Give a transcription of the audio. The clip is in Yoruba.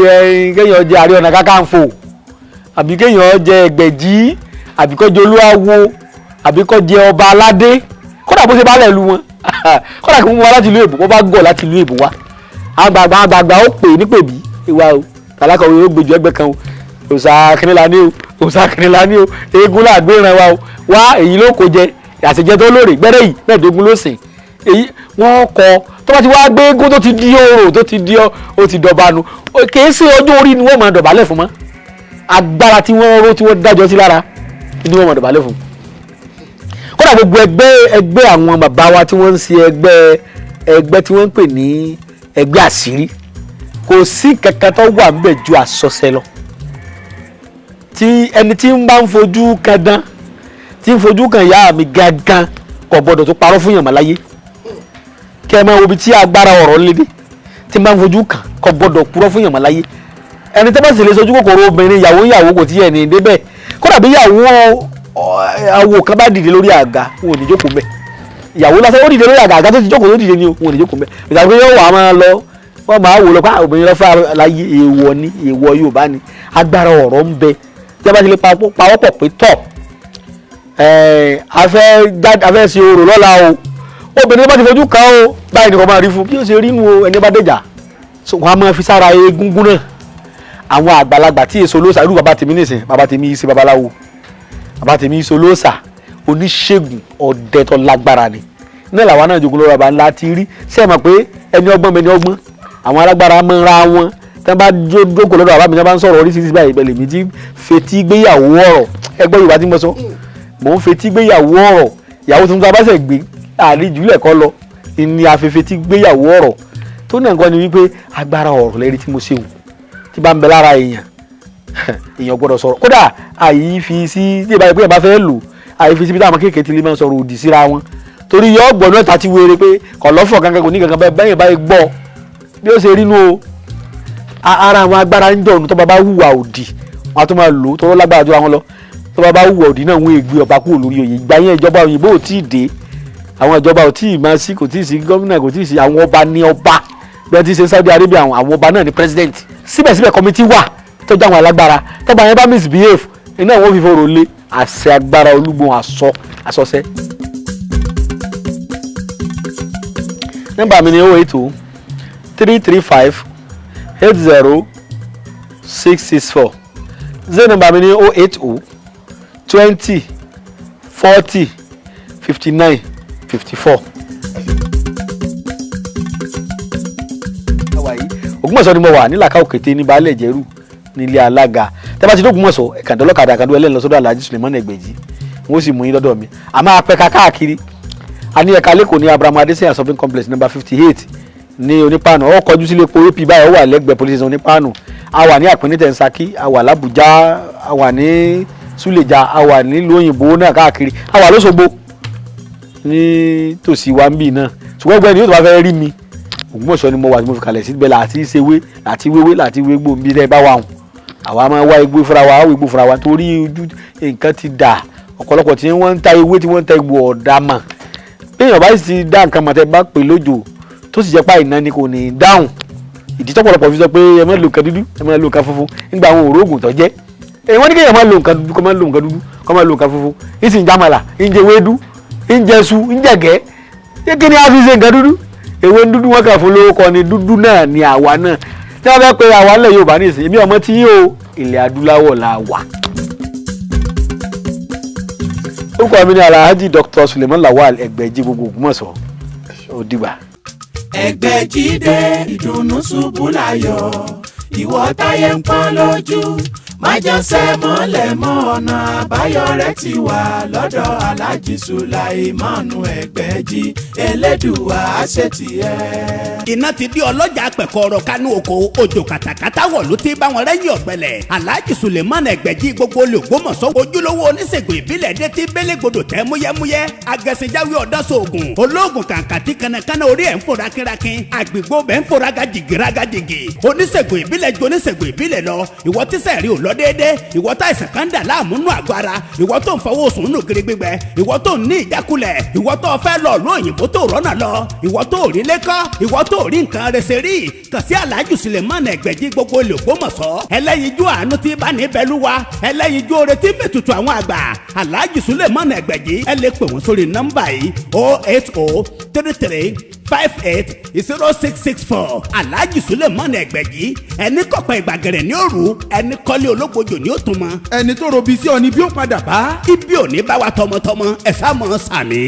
kéèyàn jẹ Ààrẹ Ọ̀nà Kakanfò àbí kéèyàn jẹ Ẹgbẹ̀jì àbí kó jẹ Olúawo àbí kó jẹ ọba aládé kódà bó ṣe bá lẹ̀ lu wọn kódà kí wọ́n wá láti ìlú èbó wọ́n bá gọ̀ láti ìlú èbó wá àgbààgbà ó pè ní pèbí ìwà o tàlákọ̀wé ó gbèjọ́ ẹgbẹ́ kan o òòsà kìnìlá ní o òòsà kìnìlá ní o eégún láàgbé ìran wa o wá èyí ló kó jẹ àṣejẹ tó lóore gbẹ́rẹ́ yìí mẹ́ẹ̀ẹ́dógún ló sìn èyí wọ́n kọ tó bá ti wá gbé eégún tó ti di orò tó ti di ó ti dọ̀bánu kìí ṣe ọjọ́ orí ni wọ́n máa dọ̀bálẹ̀ fún mọ́ agbára tí wọ́n ró tí wọ́n dájọ́ sí lára ni wọ́n máa dọ̀bálẹ̀ fún. kódà gbogbo ẹgbẹ́ àwọn bàbá wa tí wọ́n ń ṣe ẹgbẹ́ tí wọ́n ń pè ní ẹgbẹ́ àṣírí kò sí kankan tó wà níbẹ̀ ju àsọsẹ lọ tí ẹni tí ń bá ń fojú kan dán tí ń fojú kan ìyá mi gangan kò gbọdọ̀ tó parọ́ fún yàn mọ́ láyé kí ẹ máa wo ibi tí agbára ọ̀rọ̀ lédè tí ń bá ń fojú kan kò gbọdọ̀ purọ́ fún yàn mọ́ láyé ẹni tó bá sì lè sojú kòkòrò obìnrin ìyàwó kò tí ẹ̀ ní débẹ̀ kódà bí ìyàwó awo kan bá dìde lórí àga wọn ò ní jókòó mbẹ̀ ìyàwó lásán ó dìde lórí àga tó ti jókòó tó dìde ni wọn ò ní jókòó mbẹ̀ ìtàgbé yóò wà á máa lọ wọ́n máa wò lọ pé obìnrin lọ fẹ́ láyé èèwọ̀ ni èèwọ̀ Yorùbá ni agbára ọ̀rọ̀ ń bẹ tí a bá ti lè pawọ́pọ̀ pé tọ̀ afẹ́ ṣe orò lọ́la o obìnrin bá ti fojú kan o báyìí nìkan máa rí fún bí ó ṣe rí nu o ẹni bá dẹ̀jà wọn a máa fi sára egungun náà àwọn àgbàlagbà tí èso lóòsà irú bàbá tèmi nìsín bàbá tèmi yìí ṣe babaláwo bàbá tèmi yìí ṣe olóòsà oníṣègùn ọdẹ tó lágbára ni náà làwọn náà jogun lọ́wọ́ bàbá ńlá ti rí ṣé ẹ mọ̀ pé ẹni ọgbọ́n bẹni ọgbọ́n àwọn alágbára máa ń ra wọn tí wọ́n bá jókòó lọ́dọ̀ bàbá mi tí wọ́n bá ń sọ̀rọ̀ oríṣiríṣi báyìí ìbẹ̀lẹ̀ mi ti fetí gbéyàwó ọ̀rọ̀ ẹgbẹ́ Yorùbá tí mo sọ mò ń fetí gbéyàwó ọ̀rọ̀ ìyàwó tuntun abáṣẹ gbé àlejò lẹ́kọ́ lọ ní afẹ́fẹ́ tí gbéyàwó ọ̀rọ̀ tó náà nǹkan ni wípé agbára ọ̀rọ̀ lẹ́rí tí mo ṣeun tí bá ń bẹ lára èèyàn gbọ́dọ̀ sọ̀rọ̀ kódà àyí fi sí tí ìbá ìpínlẹ̀ bá fẹ́ lò àyí fi síbi táwọn kéèké ti lè máa sọ̀rọ̀ òdì síra wọn torí yọ ọgbọ̀n náà tàti wéré pé kọ̀lọ́fọ̀ kankan kò ní kankan bẹ́ẹ̀ báyìí gbọ́ bí ó ṣe rí nú o ara àwọn agbára ń dọ̀nù tó bá hùwà òdì wọn á tó máa lò tó lágbára jọ àwọn lọ tó bá hùwà òdì náà wọn ègbé ọba kúrò lórí oyè ìgbà yẹn ìjọba òyìnbó ò tí ì dé àwọn ìjọba ò tí ì máa sí kò tí ì sí gómìnà kò tí ì sí àwọn ọba ní ọba bí wọ́n ti ṣe Saudi Arabia àwọn ọba náà ní president síbẹ̀síbẹ̀ committee wà tó jẹ́ àwọn alágbára tọ́ba yẹn bá misbehave iná wọn fi fọ̀rọ̀ lé àṣẹ agbára olúgbọ̀n àsọsẹ́. nọ́mbà mi ni 080 335 80 664 zero nọ́mbà mi ni 080 20 40 59 54. Ògbómọ̀ṣọ́ ni mo wà nílàkà òkété ní baálé ìjẹ́rù nílé alága tẹ́bá ti dógúnmọ̀ṣọ́ ẹ̀kàndọ́lọ́kadà àkàndó ẹlẹ́ni lọ sọ́dọ̀ Alhaji Suleiman Ẹgbẹ̀jì wọ́n sì mú yín lọ́dọ̀ mi àmọ́ apẹ́ka káàkiri a ní ẹ̀ka lẹ́kọ̀ọ́ ní Abraham Adesanya shopping complex number 58 ní Onípàánù ó kọjú sílé epo ap báyìí ó wà lẹ́gbẹ̀ẹ́ police station Onípàánù a wà ní àpínítẹ̀ Nsaki a wà l'Abuja a wà ní Suleja a wà nílùú òyìnbó náà káàkiri a wà l'Óṣogbo ní tòsí wa ń bì náà ṣùgbọ́n ẹgbẹ́ ni yóò tó bá fẹ́ rí mi Ògbómọ̀ṣọ́ ni mo wà tí mo fi kalẹ̀ síbẹ̀ láti ṣewé láti wéwé láti wégbó bí ẹ bá wà hùn àwa máa wá igbó fúnra wa àwọn igbó fúnra wa torí ojú nǹkan ti dà ọ̀pọ̀lọpọ̀ tí wọ́n ń ta ewé tí wọ́n ń ta egbò ọ̀dà mà bí èèyàn bá sì dá nǹkan mọ̀tẹ́ bá pè lójò tó sì jẹ́ pa ìná ni kò ní dáhùn ìdí tọ́pọ̀lọpọ̀ fi sọ pé ẹ má lo nǹkan dúdú ẹ má lo nǹkan funfun nígbà àwọn òrógùn tó jẹ́ wọ́n ní kéèyàn má lo nǹkan dúdú kó má lo nǹkan dúdú kó má lo nǹkan funfun ń sì ń jámàlà ń jẹ ewédú ń jẹ su ń jẹ gẹ́ kí ni a fi ṣe nǹkan dúdú èwe dúdú wọn kàn fún lórúkọ ni dúdú náà ni àwa náà tí wọn fẹ́ pe àwa ńlẹ̀ Yorùbá nìsín èmi ọmọ tí yóò ilẹ̀ adúláwọ̀ la wà. orúkọ mi ni Alhaji Dr. Suleiman Lawal Ẹgbẹ̀jì gbogbo Ògbómọ̀ṣọ́ ó dìgbà. Ẹgbẹ̀jì dé ìdùnnú ṣubú láyọ̀ ìwọ táyé ń pọ́n lójú májọsẹ́ mọ́lẹ̀ mọ́ ọ̀nà àbáyọ rẹ̀ ti wà lọ́dọ̀ Alhaji Sulaimanu Ẹgbẹ̀jì Elédùà àṣetìẹ́. iná ti di ọlọ́jà pẹ̀kọ́rọ̀ kánú oko òjò kàtàkàtà wọ̀ ló ti bá wọn rẹ́yìn ọ̀gbẹ́lẹ̀ Alhaji Sulaimanu Ẹgbẹ̀jì gbogbo Ògbómọ̀ṣọ́ ojúlówó oníṣègùn ìbílẹ̀ dé ti bélégbodò tẹ́ múyẹ́múyẹ́ agẹ̀sìnjáwé ọ̀dọ́sọ̀ọ̀gùn olóògùn kàǹkàtì kanakana orí ẹ̀ ń fò rákínrákín àgbègbè bẹ́ẹ̀ ń fò rágàjìgì oníṣègùn ìbílẹ̀ ju oníṣègùn ìbílẹ̀ lọ ìwọ tíṣẹ̀ rí ò lọ lọ déédéé ìwọ tá ìsàn kan dà láàmú nù àgọ́ ara ìwọ tó ń fọwọ́ sùn nù gírí gbígbẹ ìwọ tó ń ní ìjákulẹ̀ ìwọ tó fẹ́ lọ ló òyìnbó tó rọ́nà lọ ìwọ tó rí lẹ́kọ́ ìwọ tó rí nǹkan rẹsẹ̀ rí kàn sí Alhaji Suleiman Ẹgbẹ̀jì gbogbo l'Ògbómọ̀ṣọ́ ẹlẹ́yinjú àánú tí bá ní bẹ́lúwa ẹlẹ́yinjú oore tí mẹ́tutù àwọn àgbà Alhaji Suleiman Ẹgbẹ̀jì ẹ lè pè wọ́n sórí nọ́mbà yìí 08033580664 Alhaji Suleiman Ẹgbẹ̀jì ẹni kọ̀pẹ́ ìgbàgẹ̀rẹ̀ ní òru ẹni kọ́lé ológbojò ní òtún mọ́ ẹni tó robi sí ọ ni bí ó padà bá. ibi ò ní bá wa tọmọtọmọ ẹ sá mọ́ sàmì.